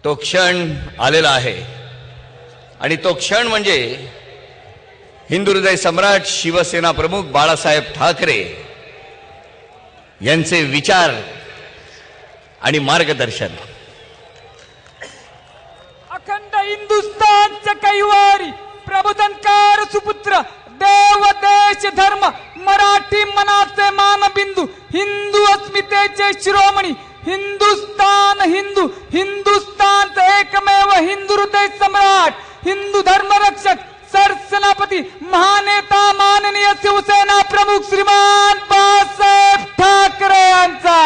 तो क्षण आलेला आहे आणि तो क्षण म्हणजे हिंदू हृदय सम्राट शिवसेना प्रमुख बाळासाहेब ठाकरे यांचे विचार आणि मार्गदर्शन. अखंड हिंदुस्थानचे कैवारी प्रबोधनकार सुपुत्र देव देश धर्म मराठी मनाचे मानबिंदू हिंदू अस्मितेचे शिरोमणी हिंदुस्थान हिंदू हिंदुस्थानचे एकमेव हिंदू हृदय सम्राट हिंदू धर्मरक्षक सरसेनापती महानेता माननीय शिवसेना प्रमुख श्रीमान बाळासाहेब ठाकरे यांचा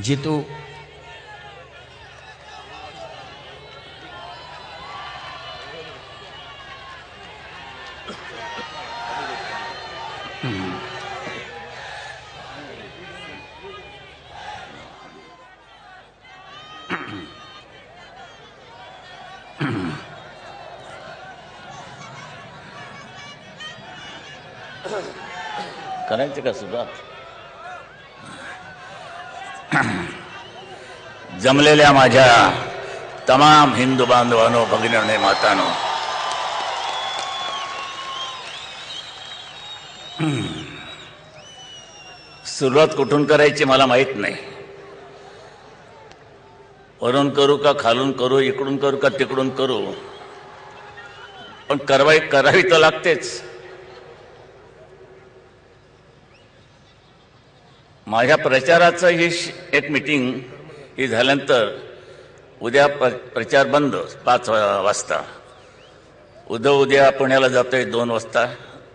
जितू करायचं का सुरुवात? जमलेल्या माझ्या तमाम हिंदू बांधवांनो, भगिनींनो, मातांनो, सुरुवात कुठून करायची मला माहित नाही. वरून करू का खालून करू, इकडून करू का तिकडून करू, पण करावी तर लागतेच. माझ्या प्रचाराचं ही एक मीटिंग ही झाल्यानंतर उद्या प्रचार बंद 5 वाजता. उद्या पुण्याला जातोय 2 वाजता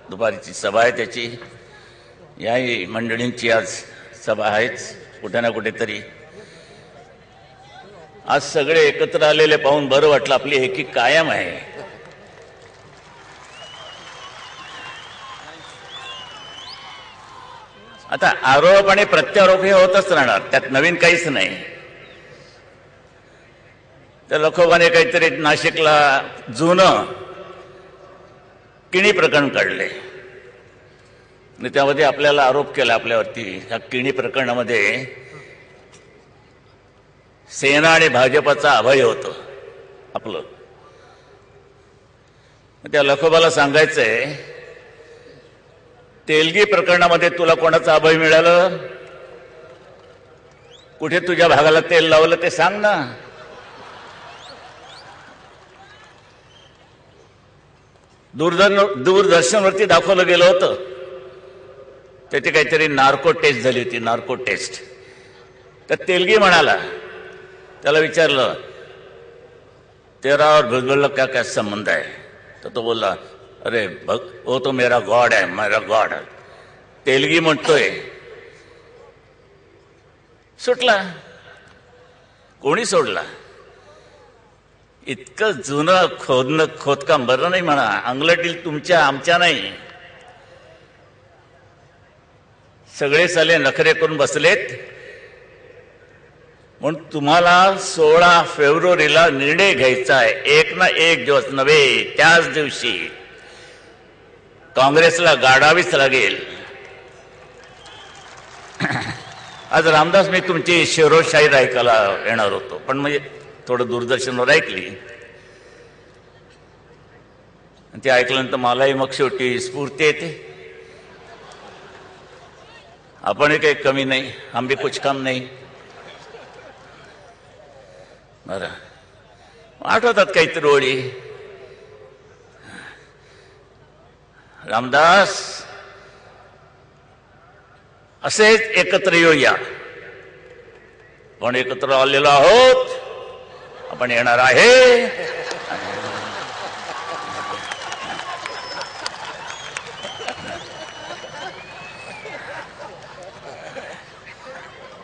दुपारीची सभा आहे त्याची. याही मंडळींची आज सभा आहेच कुठे ना कुठेतरी. आज सगळे एकत्र आलेले पाहून बरं वाटलं. आपली एकी कायम आहे. आता आरोप आणि प्रत्यारोप हे होतच राहणार, त्यात नवीन काहीच नाही. त्या लखोबाने काहीतरी नाशिकला जुनं किणी प्रकरण काढले आणि त्यामध्ये आपल्याला आरोप केला आपल्यावरती. ह्या किणी प्रकरणामध्ये सेना आणि भाजपाचा अभय होतं आपलं. त्या लखोबाला सांगायचंय, तेलगी प्रकरणामध्ये तुला कोणाचं अभय मिळालं? कुठे तुझ्या भागाला तेल लावलं ते सांग ना. दूरदर्शनवरती दाखवलं गेलं होतं. त्याची काहीतरी नार्को टेस्ट झाली होती, नार्को टेस्ट. तर तेलगी म्हणाला, त्याला विचारलं तेरा और भुजबल का क्या संबंध है? तर तो बोलला, अरे वो तो मेरा गॉड है, मेरा गॉड. तेलगी म्हणतोय. सुटला. कोणी सोडला? इतकं जुनं खोदकाम बरं नाही म्हणा. अंगलटील तुमच्या आमच्या नाही. सगळे साले नखरे करून बसलेत. म्हणून तुम्हाला 16 फेब्रुवारीला निर्णय घ्यायचा आहे. एक ना एक दिवस नव्हे, त्याच दिवशी काँग्रेसला गाडावीच लागेल. आज रामदास, मी तुमची शिरोशाहीर ऐकायला येणार होतो, पण म्हणजे थोडं दूरदर्शनवर ऐकली. ते ऐकल्यानंतर मलाही मग शेवटी स्फूर्ती येते. आपणही काही कमी नाही, हम भी कुछ कम नाही. बरं, आठवतात काहीतरी ओळी. रामदास, असेच एकत्र येऊया. आपण एकत्र आलेलो आहोत, आपण येणार आहे.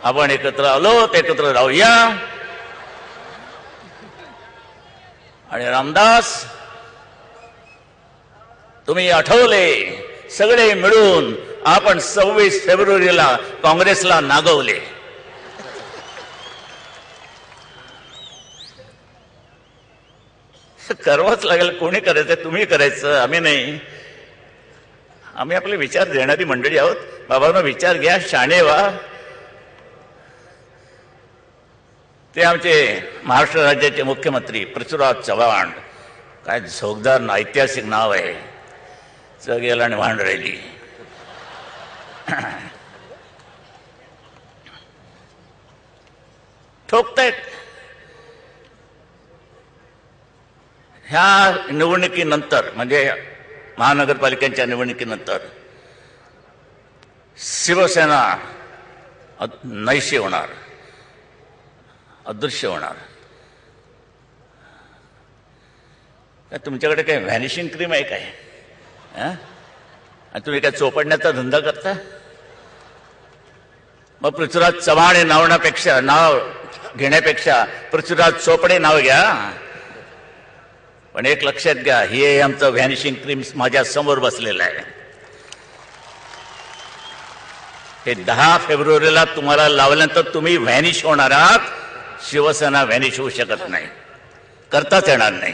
आपण एकत्र आलो, एकत्र राहूया. आणि रामदास, तुम्ही आठवले, सगळे मिळून आपण 26 फेब्रुवारीला काँग्रेसला नागवले. करावंच लागेल. कोणी करायचं? तुम्ही करायचं, आम्ही नाही. आम्ही आपले विचार देणारी मंडळी आहोत. बाबांनो, विचार घ्या, शाणे व्हा. ते आमचे महाराष्ट्र राज्याचे मुख्यमंत्री पृथ्वीराज चव्हाण, काय झोकदार ऐतिहासिक नाव आहे. जगेल आणि वाहन राहिली. ठोकतायत. ह्या निवडणुकीनंतर म्हणजे महानगरपालिकेच्या निवडणुकीनंतर शिवसेना नैशी होणार, अदृश्य होणार. काय तुमच्याकडे काय व्हॅनिशिंग क्रीम आहे काय? आणि तुम्ही काय चोपडण्याचा धंदा करता? मग पृथ्वीराज चव्हाण हे नाव घेण्यापेक्षा पृथ्वीराज चोपडे नाव घ्या. पण एक लक्षात घ्या, हे आमचं व्हॅनिशिंग क्रीम माझ्या समोर बसलेलं आहे. हे 10 फेब्रुवारीला तुम्हाला लावल्यानंतर तुम्ही व्हॅनिश होणार आहात. शिवसेना व्हॅनिश होऊ शकत नाही, करताच येणार नाही.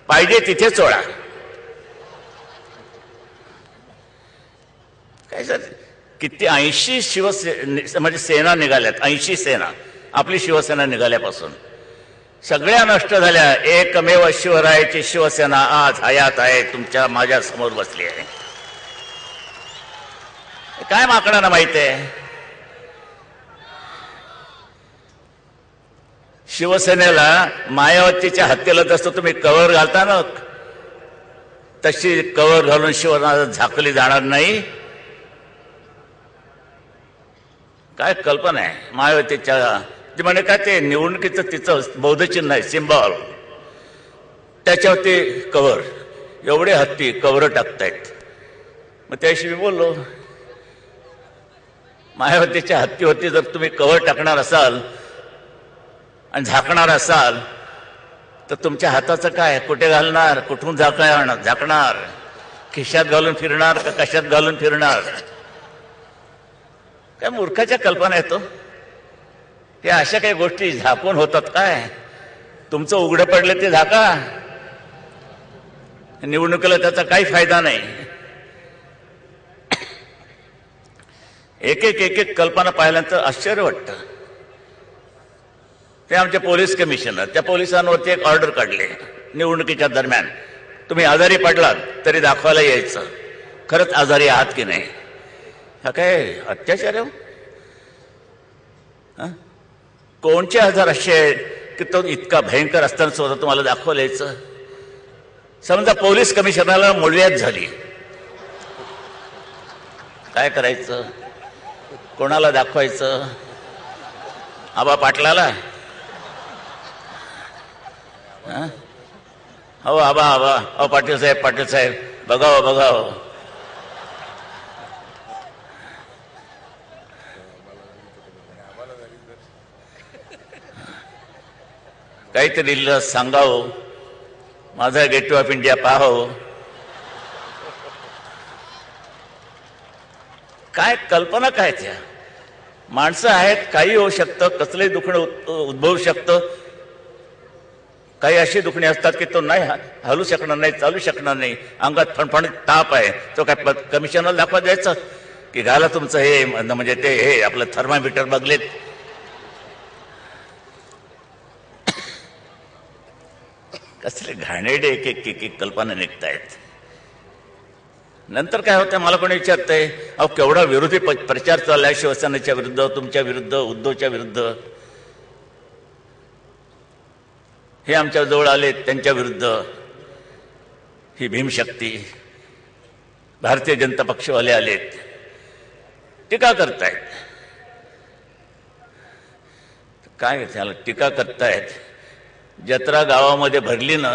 पाहिजे तिथे चोळा. काय सर, किती 80 म्हणजे सेना निघाल्यात. 80 सेना आपली शिवसेना निघाल्यापासून सगळ्या नष्ट झाल्या. एकमेव शिवरायाची शिवसेना आज हयात आहे, तुमच्या माझ्या समोर बसली आहे. काय माकडांना माहित आहे? शिवसेनेला मायावतीच्या हत्येला जसं तुम्ही कव्हर घालता ना, तशी कव्हर घालून शिवसेना झाकली जाणार नाही. काय कल्पना आहे मायावतीच्या? ते म्हणे काय, ते निवडणुकीचं तिचं बौद्धचिन्ह आहे, सिम्बॉल, त्याच्यावरती कव्हर. एवढे हत्ती कव्हर टाकतायत. मग त्याशी मी बोललो, मायावतीच्या हत्तीवरती जर तुम्ही कव्हर टाकणार असाल आणि झाकणार असाल तर तुमच्या हाताचं काय? कुठे घालणार? कुठून झाकणार? खिशात घालून फिरणार का कशात घालून फिरणार? काय मूर्खाच्या कल्पना येतो. हे अशा काही गोष्टी झाकून होतात काय? तुमचं उघडं पडलं ते झाका. निवडणुकीला त्याचा काही फायदा नाही. एक एक कल्पना पाहिल्यानंतर आश्चर्य वाटतं. ते आमचे पोलीस कमिशनर, त्या पोलिसांवरती एक ऑर्डर काढले निवडणुकीच्या दरम्यान, तुम्ही आजारी पडलात तरी दाखवायला यायचं, खरंच आजारी आहात की नाही. हा काय अत्याचार आहे? कोणचे आजार असे आहेत की तो इतका भयंकर असताना सुद्धा तुम्हाला दाखवायला यायचं? समजा पोलीस कमिशनरला मुळव्याध झाली, काय करायचं? कोणाला दाखवायचं? आबा पाटलाला? हो आबा अहो पाटील साहेब बघाव. काहीतरी सांगावं, माझा गेट ऑफ इंडिया पाहावं. काय कल्पना काय त्या? माणसं आहेत, काही होऊ शकतं, कसलंही दुखणं उद्भवू शकतं. काही अशी दुखणी असतात की तो नाही हलू शकणार नाही, चालू शकणार नाही, अंगात फणफणीत ताप आहे, तो काय कमिशनरला दाखवा द्यायचं की घाला तुमचं हे म्हणजे ते हे आपलं थर्मामीटर बघलेत. कसले घाणेरडे एक कल्पना निघतायत. नंतर काय होतं, मला कोणी विचारतंय, अहो केवढा विरोधी प्रचार चाललाय शिवसेनेच्या विरुद्ध, तुमच्या विरुद्ध, उद्धवच्या विरुद्ध. हे आमच्या जवळ आले त्यांच्या विरुद्ध, ही भीमशक्ती, भारतीय जनता पक्षवाले आलेत, टीका करतायत. काय झालं? टीका करतायत. जत्रा गावामध्ये भरली ना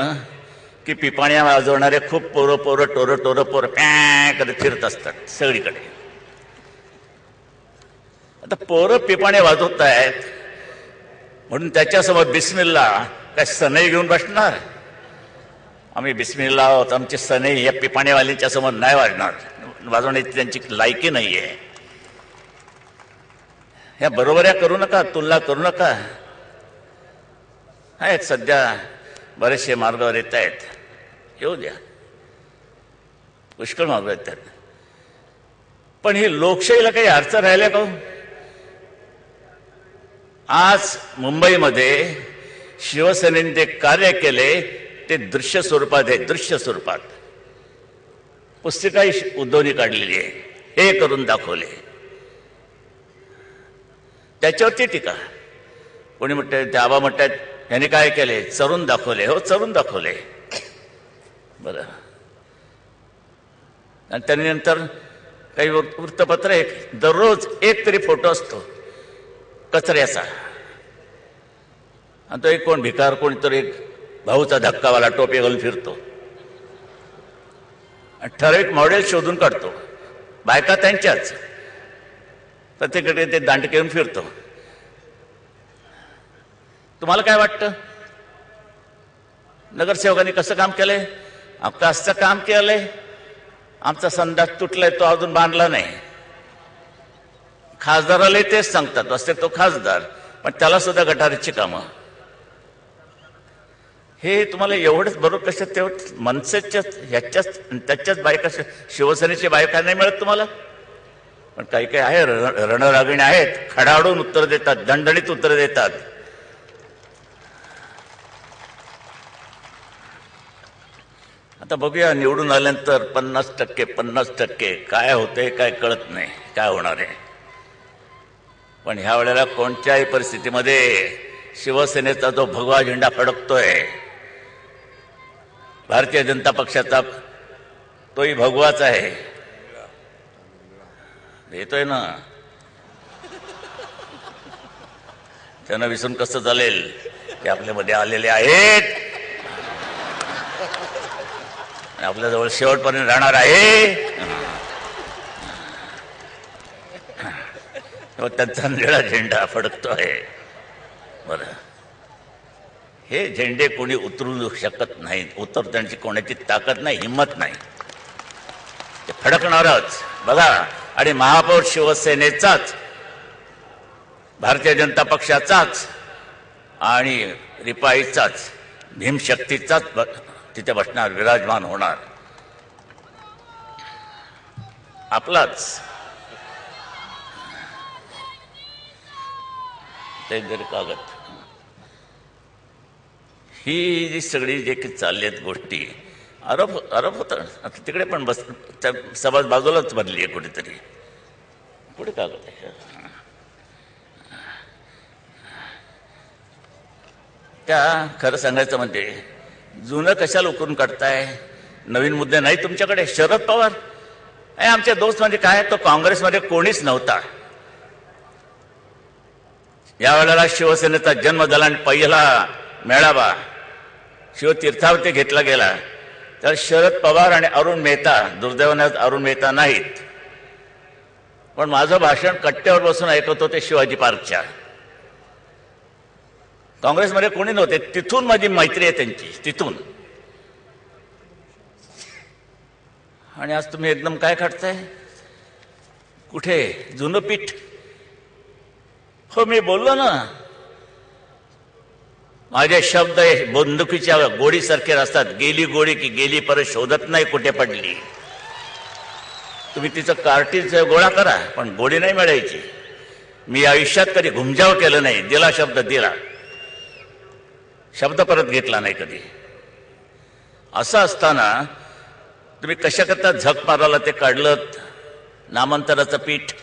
की पिपाण्या वाजवणारे खूप पोरं पॅ करत फिरत असतात सगळीकडे. आता पोरं पिपाण्या वाजवत आहेत म्हणून त्याच्यासमोर बिस्मिल्ला काय सनई घेऊन बसणार? आम्ही बिस्मिल्ला आहोत, आमची सनई या पिपाण्यावाल्यांच्या समोर नाही वाजवण्याची त्यांची लायकी नाहीये. ह्या बरोबऱ्या करू नका, तुलना करू नका. आहेत सध्या बरेचसे मार्गावर येत आहेत, येऊ द्या, पुष्कळ मार्ग येतात. पण ही लोकशाहीला काही अर्थ राहिला का? आज मुंबईमध्ये शिवसेनेने जे कार्य केले ते दृश्य स्वरूपात आहे, दृश्य स्वरूपात. पुस्तिकाही उद्धवनी काढलेली आहे, हे करून दाखवले. त्याच्यावरती टीका. कोणी म्हणते, ते आबा म्हणतात यांनी काय केले, चरून दाखवले. हो, चरून दाखवले. बरं. आणि त्यानंतर काही वृत्तपत्र एक दररोज एक तरी फोटो असतो कचऱ्याचा, आणि तो एक कोण भिकार, कोणीतरी एक भाऊचा धक्कावाला टोपी घालून फिरतो, ठराविक मॉडेल शोधून काढतो, बायका त्यांच्याच, प्रत्येकडे ते दांडके घेऊन फिरतो. तुम्हाला काय वाटतं, नगरसेवकांनी कसं काम केलंय? कसं काम केलंय? आमचा संडास तुटलाय, तो अजून बांधला नाही. खासदाराला तेच सांगतात, असते तो खासदार, पण त्याला सुद्धा गटारीची कामं. हे तुम्हाला एवढंच बरोबर कशा तेवढं मनसेच्या ह्याच्याच त्याच्याच बायका, शिवसेनेची बायका नाही मिळत तुम्हाला? पण काही काही आहे, रणरागिणी आहेत, खडाडून उत्तर देतात, दणदणीत उत्तर देतात. आता बघूया निवडून आल्यानंतर 50% काय होतंय काय कळत नाही, काय होणार आहे. पण ह्या वेळेला कोणत्याही परिस्थितीमध्ये शिवसेनेचा जो भगवा झेंडा फडकतोय, भारतीय जनता पक्षाचा तोही भगवाच आहे. येतोय ना, त्यांना विसरून कसं चालेल ते आपल्यामध्ये आलेले आहेत, आपल्याजवळ शेवटपर्यंत राहणार आहे. त्यांचा निळा झेंडा फडकतो आहे. बरं, हे झेंडे कोणी उतरू शकत नाहीत, उतरण्याची कोणाची ताकद नाही, हिंमत नाही, ते फडकणारच. बघा, आणि महापौर शिवसेनेचाच, भारतीय जनता पक्षाचाच आणि रिपाईचाच, भीमशक्तीचाच तिथे बसणार, विराजमान होणार, आपलाच. ते जर कागद, ही जी सगळी जे काही चालली आहेत गोष्टी, आरोप होता. आता तिकडे पण बस, सभा बाजूलाच भरली आहे कुठेतरी, कुठे कागद आहे? त्या खरं सांगायचं म्हणजे जुनं कशाला उकरून काढताय? नवीन मुद्दे नाही तुमच्याकडे? शरद पवार आमचे दोस्त म्हणजे काय, तो काँग्रेसमध्ये कोणीच नव्हता. यावेळेला शिवसेनेचा जन्म झाला आणि पहिला मेळावा शिवतीर्थावरती घेतला गेला, तर शरद पवार आणि अरुण मेहता, दुर्दैवाने अरुण मेहता नाहीत, पण माझं भाषण कट्ट्यावर बसून ऐकत होते शिवाजी पार्कच्या. काँग्रेसमध्ये कोणी नव्हते. तिथून माझी मैत्री आहे त्यांची, तिथून. आणि आज तुम्ही एकदम काय काढताय? कुठे जुनं पीठ? हो, मी बोललो ना, माझे शब्द बंदुकीच्या गोळीसारखे असतात. गेली गोळी की गेली, परत शोधत नाही कुठे पडली. तुम्ही तिचं कार्टीज गोळा करा, पण गोळी नाही मिळायची. मी आयुष्यात कधी घुमजाव केलं नाही. दिला शब्द दिला, शब्द परत घेतला नाही कधी. असं असताना तुम्ही कशा करता झक मारायला ते काढलं नामांतराचं पीठ?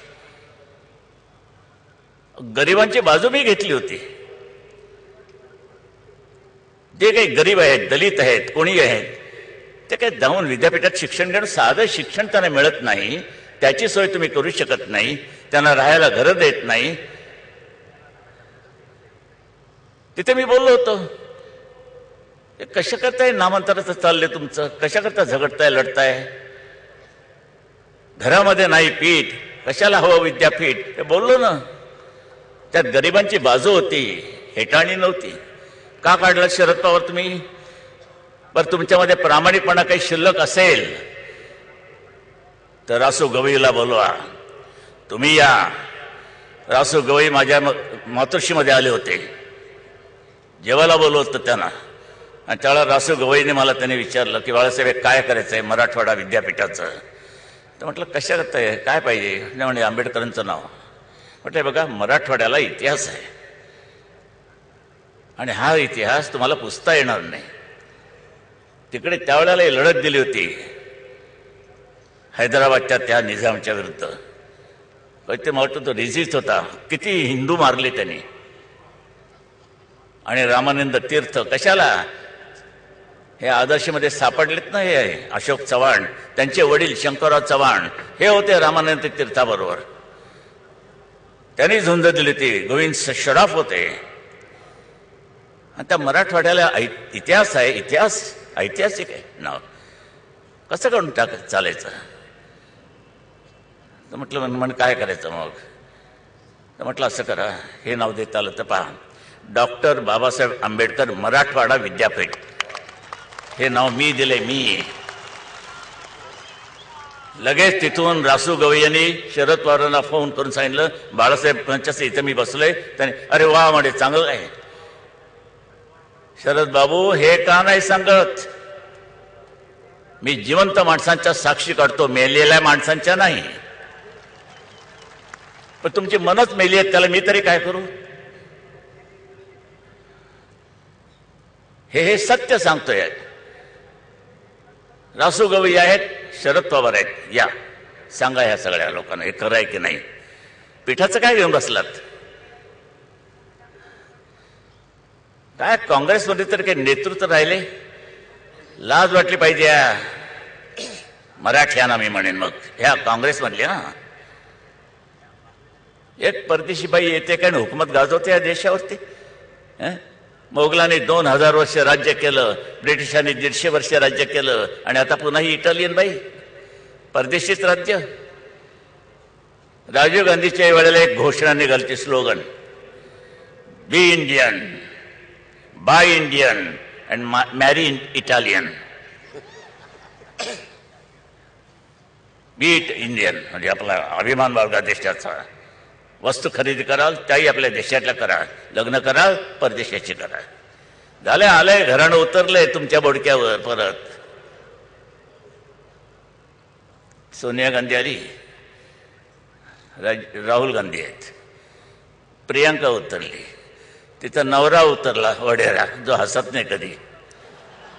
गरिबांची बाजू मी घेतली होती. जे काही गरीब आहेत, दलित आहेत, कोणी आहेत, ते काही जाऊन विद्यापीठात शिक्षण घेणं, साधं शिक्षण त्यांना मिळत नाही, त्याची सोय तुम्ही करू शकत नाही, त्यांना राहायला घरं देत नाही. तिथे मी बोललो होतो, कशा करताय नामांतराचं चाललंय तुमचं? कशा करता झगडताय, लढताय? घरामध्ये नाही पीठ, कशाला हवं विद्यापीठ? ते बोललो ना. त्यात गरिबांची बाजू होती, हेटाळणी नव्हती. का काढलं शरद पवार तुम्ही? बरं, तुमच्यामध्ये प्रामाणिकपणा काही शिल्लक असेल तर रासू गवईला बोलवा. तुम्ही या. रासू गवई माझ्या मातोश्रीमध्ये आले होते, जेवायला बोलवलं होतं त्यांना. आणि त्यावेळेला रासू गवईने मला त्याने विचारलं की बाळासाहेब काय करायचं आहे मराठवाडा विद्यापीठाचं. तर म्हटलं कशा करताय काय पाहिजे. नाही म्हणजे आंबेडकरांचं नाव. म्हटलं बघा मराठवाड्याला इतिहास आहे आणि हा इतिहास तुम्हाला पुसता येणार नाही. तिकडे त्यावेळेला लढत दिली होती हैदराबादच्या त्या निजामच्या विरुद्ध. ते म्हटलं तो रिजिस्ट होता. किती हिंदू मारले त्यांनी. आणि रामानंद तीर्थ कशाला हे आदर्शमध्ये सापडलेत ना. हे अशोक चव्हाण त्यांचे वडील शंकरराव चव्हाण हे होते रामानंद तीर्थाबरोबर. त्यांनी झुंज दिली होती. गोविंद शराफ होते. आणि त्या मराठवाड्याला इतिहास आहे. इतिहास ऐतिहासिक आहे नाव. कसं करून चालायचं. तर म्हटलं म्हण काय करायचं मग. तर म्हटलं असं करा हे नाव देता आलं तर पहा डॉक्टर बाबासाहेब आंबेडकर मराठवाडा विद्यापीठ हे नाव मी दिले. मी लगेच तिथून रासू गवई यांनी शरद पवारांना फोन करून सांगितलं बाळासाहेबांच्या इथं मी बसलोय. त्याने अरे वा म्हणजे चांगलं आहे. शरद बाबू हे का नाही सांगत. मी जिवंत माणसांच्या साक्षी काढतो मेलेल्या माणसांच्या नाही. पण तुमची मनच मेली आहेत त्याला मी तरी काय करू. हे सत्य सांगतोय. रासू गवई आहेत शरद पवार आहेत. या सांगा ह्या सगळ्या लोकांना हे खरं आहे की नाही. पिठाचं काय घेऊन बसलात. काय काँग्रेसमध्ये तर काही नेतृत्व राहिले. लाज वाटली पाहिजे. मराठ्यांना मी म्हणेन मग ह्या काँग्रेसमधले ना. एक परदेशी बाई येते काय हुकूमत गाजवते या देशावरती. मोगलांनी 2000 वर्ष राज्य केलं. ब्रिटिशांनी 150 वर्ष राज्य केलं. आणि आता पुन्हा ही इटालियन बाई परदेशीच राज्य. राजीव गांधीच्या वेळेला एक घोषणा निघालची slogan be Indian buy Indian and marry Italian. Be Indian म्हणजे आपला अभिमान बाळगा देशाचा. वस्तू खरेदी कराल त्याही आपल्या देशातल्या करा. लग्न कराल परदेशाची करा. झाले आलंय घराणं उतरलंय तुमच्या बोडक्यावर. परत सोनिया गांधी आली. राहुल गांधी आहेत. प्रियांका उतरली. तिचा नवरा उतरला वडेरा जो हसत नाही कधी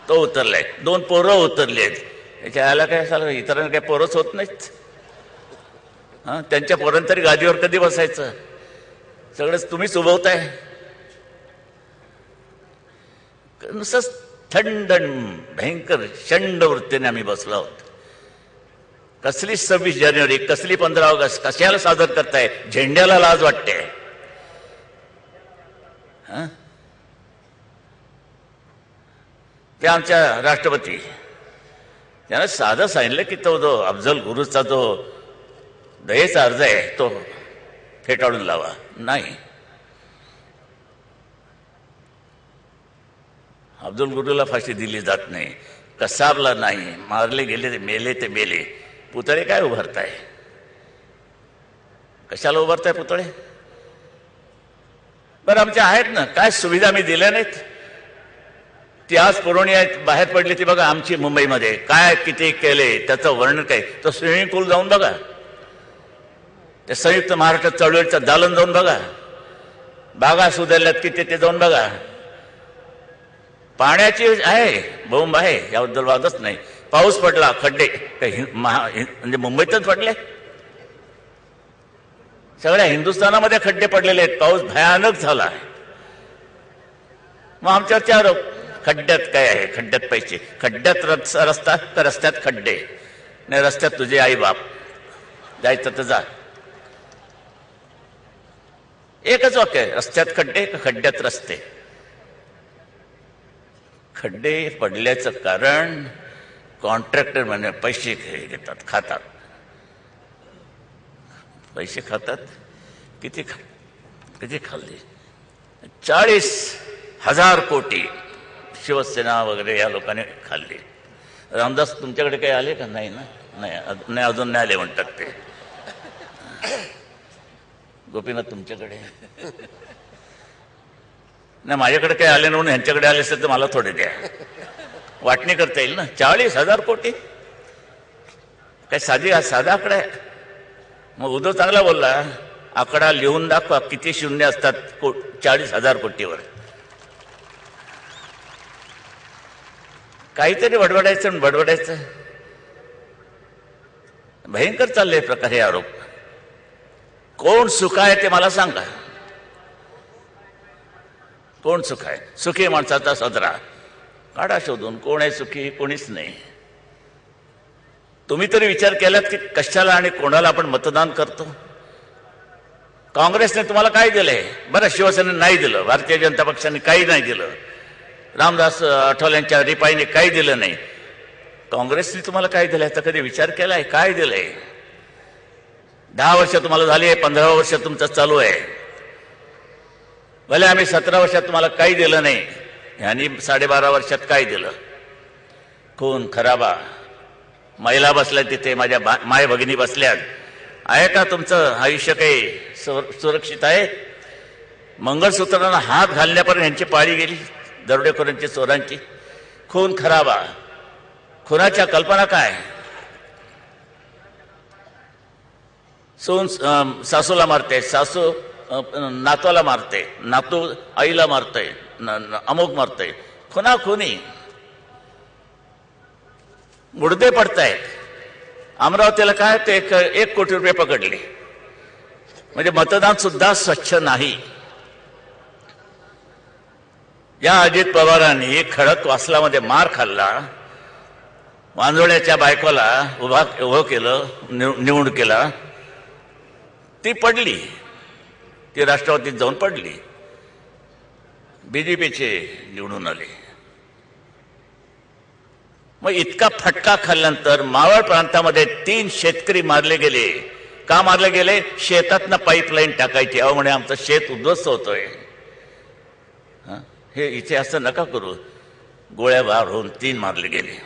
तो उतरलाय. 2 पोरं उतरली आहेत. याच्या आला काय झालं इतरांना काय पोरच होत नाहीत. त्यांच्या पोरांतरी गादीवर कधी बसायचं. सगळंच तुम्हीच उभवताय. नुसतंच थंड भयंकर शंड वृत्तीने आम्ही बसलो आहोत. कसली 26 जानेवारी कसली 15 ऑगस्ट कशाला सादर करताय. झेंड्याला लाज वाटते. ते आमच्या राष्ट्रपती त्यानं साधं सांगितलं की तो जो अफजल गुरुचा जो दयेचा अर्ज आहे तो फेटाळून लावा. नाही अफजल गुरुला फाशी दिली जात नाही. कसाबला नाही. मारले गेले ते मेले ते मेले. पुतळे काय उभारताय. कशाला उभारताय पुतळे. बरं आमच्या आहेत ना काय सुविधा मी दिल्या नाहीत. ती आज पुरवणी बाहेर पडली ती बघा आमची मुंबईमध्ये काय किती केले त्याचं वर्णन काय. तो स्विमिंग पूल जाऊन बघा. ते संयुक्त महाराष्ट्र चळवळीचं दालन जाऊन बघा. बागा सुधारल्यात किती ते जाऊन बघा. पाण्याची आहे बोंब आहे याबद्दल वादच नाही. पाऊस पडला खड्डे म्हणजे मुंबईतच पडले. सगळ्या हिंदुस्थानामध्ये खड्डे पडलेले आहेत. पाऊस भयानक झाला. मग आमच्यावरचे आरोप खड्ड्यात काय आहे. खड्ड्यात पैसे. खड्ड्यात रस्ता का रस्त्यात खड्डे. नाही रस्त्यात तुझे आई बाप. जायचं तर जा. एकच वाक्य आहे. रस्त्यात खड्डे का खड्ड्यात रस्ते. खड्डे पडल्याचं कारण कॉन्ट्रॅक्टर म्हणजे पैसे घेतात खातात. पैसे खातात. किती खाल्ले. 40,000 कोटी शिवसेना वगैरे या लोकांनी खाल्ली. रामदास तुमच्याकडे काही आले का. नाही ना. नाही अजून नाही आले म्हणतात ते. गोपीनाथ तुमच्याकडे नाही माझ्याकडे काही आले म्हणून ह्यांच्याकडे आले असेल तर मला थोडे द्या, वाटणी करता येईल ना. 40,000 कोटी काय साधा आकडा आहे? मग उद्धव चांगला बोलला, आकडा लिहून दाखवा किती शून्य असतात 40,000 कोटीवर. काहीतरी बडबडायचं. भयंकर चालले प्रकार हे आरोप. कोण सुख आहे ते मला सांगा. कोण सुख आहे? सुखी माणसाचा सदरा काढा शोधून. कोण आहे सुखी? कोणीच नाही. तुम्ही तरी विचार केलात की कशाला आणि कोणाला आपण मतदान करतो? काँग्रेसने तुम्हाला काय दिलंय? बरं, शिवसेनेने नाही दिलं, भारतीय जनता पक्षाने काही नाही दिलं, रामदास आठवलेंच्या रिपाईने काही दिलं नाही. काँग्रेसने तुम्हाला काय दिलं याचा कधी विचार केलाय? काय दिलंय? 10 वर्ष तुम्हाला झाली आहे, 15 वर्ष तुमचं चालू आहे. भले आम्ही 17 वर्षात तुम्हाला काही दिलं नाही, ह्यांनी 12.5 वर्षात काय दिलं? खून खराबा. महिला बसल्या तिथे, माझ्या माय भगिनी बसल्यात. आहे का तुमचं आयुष्य काही सुरक्षित आहे? मंगळसूत्रांना हात घालण्यापर्यंत यांची पाळी गेली, दरोडेखोरांची, चोरांची. खून खराबा. खुनाच्या कल्पना काय? सासूला मारते, सासू नातवाला मारते, नातू आईला मारते, अमुक मारते. खुनी मुडदे पडतायत. अमरावतीला काय ते 1 कोटी रुपये पकडले. म्हणजे मतदान सुद्धा स्वच्छ नाही. या अजित पवारांनी खडकवासलामध्ये मार खाल्ला, वांजोळ्याच्या बायकोला उभं केलं, निवडणुकीला. ती पडली, ती राष्ट्रवादीत जाऊन पडली, बीजेपीचे निवडून आले. मग इतका फटका खाल्ल्यानंतर मावळ प्रांतामध्ये 3 शेतकरी मारले गेले. का मारले गेले? शेतातनं पाईपलाईन टाकायची. अहो म्हणे आमचं शेत उद्ध्वस्त होतोय. हे इथे असं नका करू. गोळ्या बार होऊन 3 मारले गेले.